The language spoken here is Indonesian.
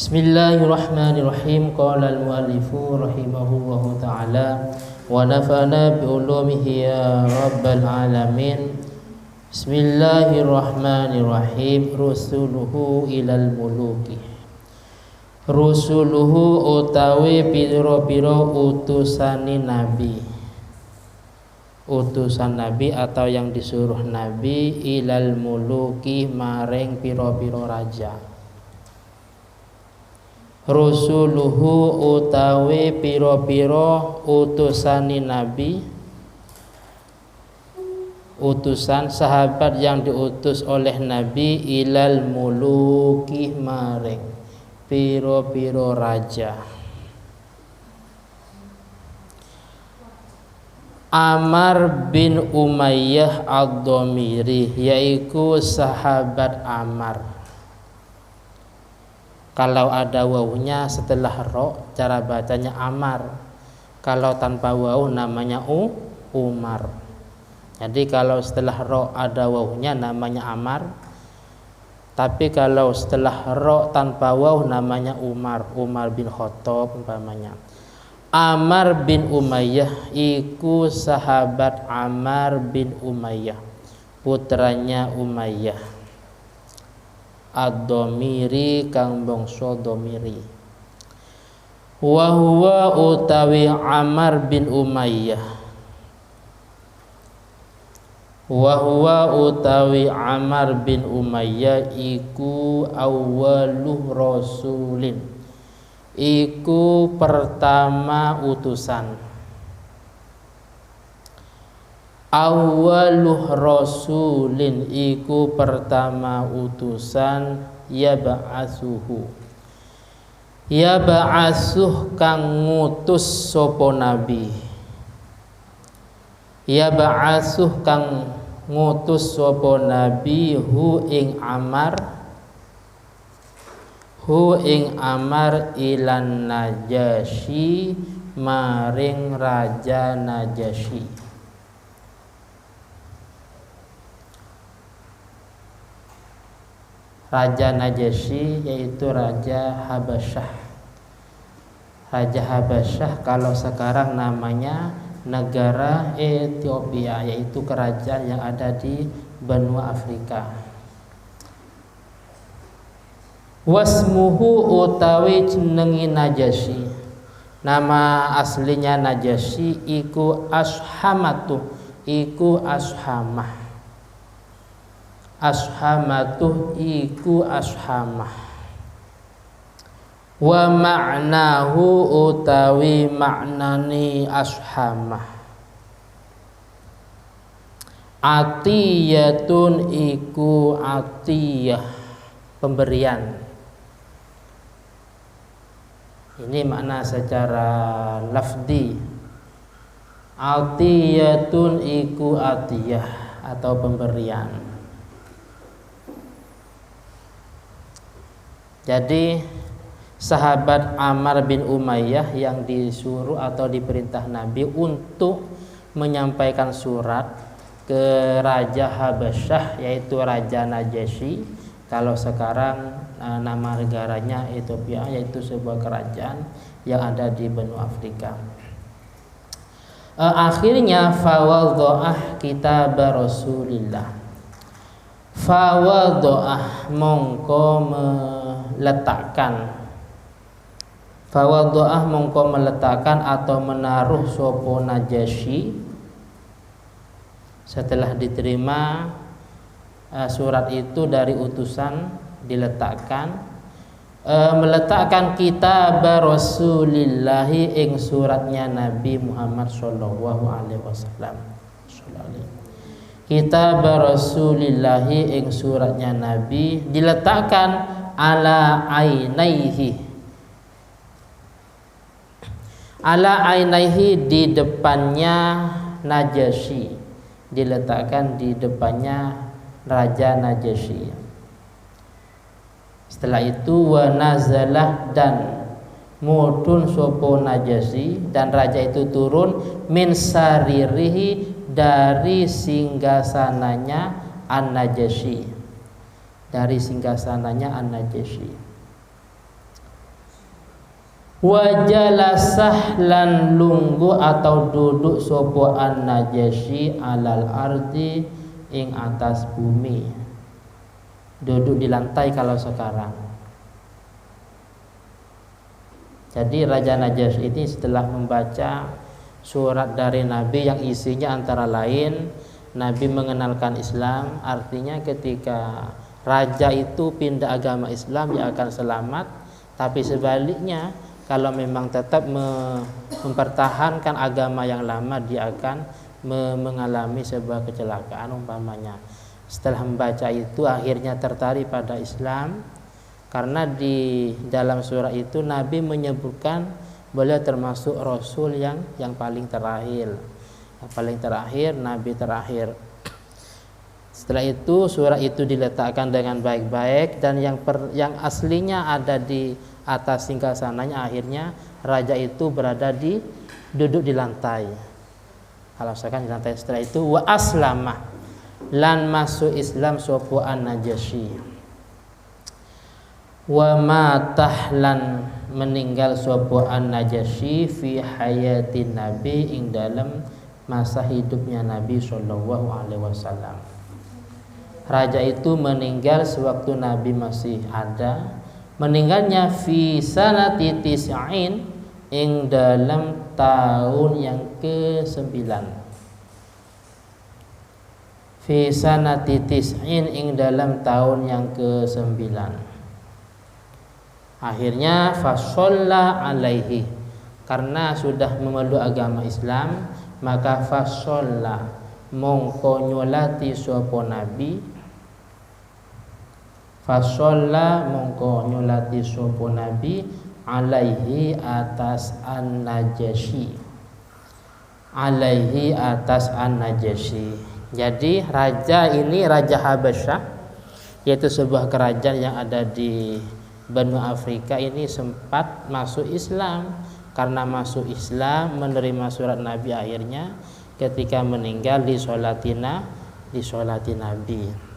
Bismillahirrahmanirrahim. Qala al-muallifu rahimahullahu ta'ala wa nafa'ana bi ulumihi ya rabbal alamin. Bismillahirrahmanirrahim. Rusuluhu ilal muluki. Rusuluhu utawi pira-pira utusane nabi. Utusan nabi atau yang disuruh nabi ilal muluki maring pira-pira raja. Rusuluhu utawi pira-pira utusane nabi, utusan sahabat yang diutus oleh nabi ilal muluki maring pira-pira raja. Amar bin Umayyah ad-Dhamiri, yaitu sahabat Amar. Kalau ada wawunya setelah ro, cara bacanya Amar. Kalau tanpa wawu namanya Umar. Jadi kalau setelah ro ada wawunya namanya Amar. Tapi kalau setelah ro tanpa wawu namanya Umar. Umar bin Khattab umpamanya. Amar bin Umayyah iku sahabat Amar bin Umayyah, putranya Umayyah. Ad-Dhamiri kang bangsa Dhamiri. Wa huwa utawi Amar bin Umayyah. Wa huwa utawi Amar bin Umayyah iku awwaluh rasulin. Iku pertama utusan. Awwaluh rasulin iku pertama utusan yab'asuhu. Yab'asuh kang ngutus sapa nabi. Yab'asuh kang ngutus sapa nabi hu ing Amar. Hu ing Amar ilan Najasyi maring raja Najasyi. Raja Najasyi yaitu Raja Habasyah. Raja Habasyah kalau sekarang namanya negara Ethiopia, yaitu kerajaan yang ada di benua Afrika. Wasmuhu utawi jenengi Najasyi. Nama aslinya Najasyi iku Ashamatu, iku Ashamah. Ashamatuh iku Ashamah. Wa ma'nahu utawi maknani Ashamah. Atiyatun iku atiyah, pemberian. Ini makna secara lafdi. Atiyatun iku atiyah atau pemberian. Jadi sahabat Amar bin Umayyah yang disuruh atau diperintah Nabi untuk menyampaikan surat ke Raja Habasyah, yaitu Raja Najasyi. Kalau sekarang nama negaranya Ethiopia, yaitu sebuah kerajaan yang ada di benua Afrika. Akhirnya fawadha'ah kitab Rasulillah. Fawadha'ah mongko meletakkan. Fawadha'ah mongko meletakkan atau menaruh sopo Najasyi setelah diterima surat itu dari utusan, diletakkan meletakkan kitab Rasulillahi ing suratnya Nabi Muhammad sallallahu alaihi wasallam. Kitab Rasulillahi ing suratnya Nabi diletakkan ala ainaihi. Ala ainaihi di depannya Najasyi. Diletakkan di depannya Raja Najasyi. Setelah itu wa nazalah dan mudun sopo Najasyi, dan raja itu turun min saririhi dari singgasananya An-Najasyi. Dari singgasananya An-Najasyi. Wajalasah lan lunggu atau duduk sopo an-Najasyi alal ardi ing atas bumi, duduk di lantai kalau sekarang. Jadi Raja Najasyi ini setelah membaca surat dari Nabi yang isinya antara lain Nabi mengenalkan Islam, artinya ketika raja itu pindah agama Islam dia akan selamat, tapi sebaliknya kalau memang tetap mempertahankan agama yang lama dia akan mengalami sebuah kecelakaan umpamanya. Setelah membaca itu akhirnya tertarik pada Islam, karena di dalam surah itu Nabi menyebutkan beliau termasuk Rasul yang paling terakhir. Yang paling terakhir, Nabi terakhir. Setelah itu surah itu diletakkan dengan baik-baik, dan yang aslinya ada di atas singgasananya, akhirnya raja itu duduk di lantai. Kalau misalkan di lantai. Setelah itu wa aslamah lan masuk Islam sopo an-Najasyi. Wa matah lan meninggal sopo an-Najasyi fi hayatin Nabi ing dalam masa hidupnya Nabi sallallahu alaihi wasallam. Raja itu meninggal sewaktu Nabi masih ada. Meninggalnya fi sanati tis'in ing dalam tahun yang ke-9. Fi sanati tis'in ing dalam tahun yang ke-9. Akhirnya fasholla alaihi, karena sudah memeluk agama Islam, maka fasholla mongko nyolati sapa Nabi. Fasholla mongko nyolati sapa Nabi alaihi atas an-Najasyi. Alaihi atas an-Najasyi. Jadi raja ini Raja Habasyah, yaitu sebuah kerajaan yang ada di benua Afrika ini, sempat masuk Islam. Karena masuk Islam, menerima surat Nabi, akhirnya ketika meninggal disolati Nabi.